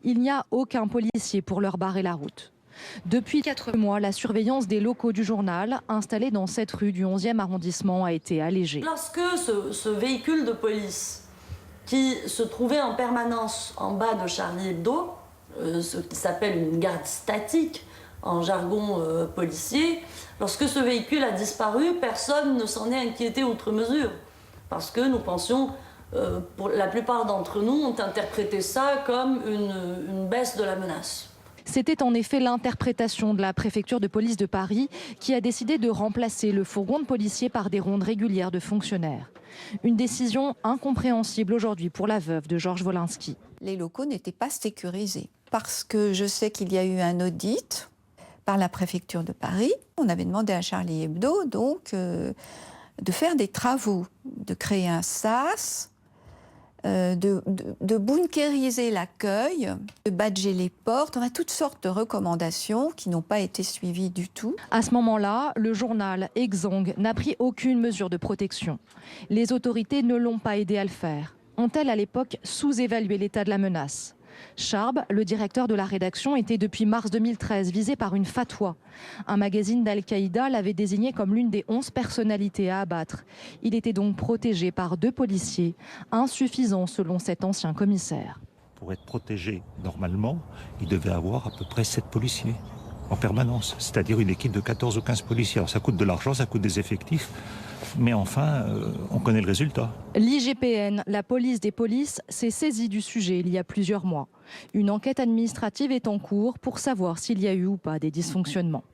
Il n'y a aucun policier pour leur barrer la route. Depuis 4 mois, la surveillance des locaux du journal, installés dans cette rue du 11e arrondissement, a été allégée. Lorsque ce véhicule de police, qui se trouvait en permanence en bas de Charlie Hebdo, ce qui s'appelle une garde statique en jargon policier, lorsque ce véhicule a disparu, personne ne s'en est inquiété outre mesure. Parce que nous pensions, pour la plupart d'entre nous, ont interprété ça comme une baisse de la menace. C'était en effet l'interprétation de la préfecture de police de Paris qui a décidé de remplacer le fourgon de policiers par des rondes régulières de fonctionnaires. Une décision incompréhensible aujourd'hui pour la veuve de Georges Wolinski. Les locaux n'étaient pas sécurisés parce que je sais qu'il y a eu un audit par la préfecture de Paris. On avait demandé à Charlie Hebdo donc de faire des travaux, de créer un sas, de bunkériser l'accueil, de badger les portes, on a toutes sortes de recommandations qui n'ont pas été suivies du tout. À ce moment-là, le journal Exang n'a pris aucune mesure de protection. Les autorités ne l'ont pas aidé à le faire. Ont-elles à l'époque sous-évalué l'état de la menace ? Charb, le directeur de la rédaction, était depuis mars 2013 visé par une fatwa. Un magazine d'Al-Qaïda l'avait désigné comme l'une des 11 personnalités à abattre. Il était donc protégé par 2 policiers, insuffisant selon cet ancien commissaire. Pour être protégé normalement, il devait avoir à peu près 7 policiers en permanence, c'est-à-dire une équipe de 14 ou 15 policiers. Alors ça coûte de l'argent, ça coûte des effectifs, mais enfin, on connaît le résultat. L'IGPN, la police des polices, s'est saisie du sujet il y a plusieurs mois. Une enquête administrative est en cours pour savoir s'il y a eu ou pas des dysfonctionnements.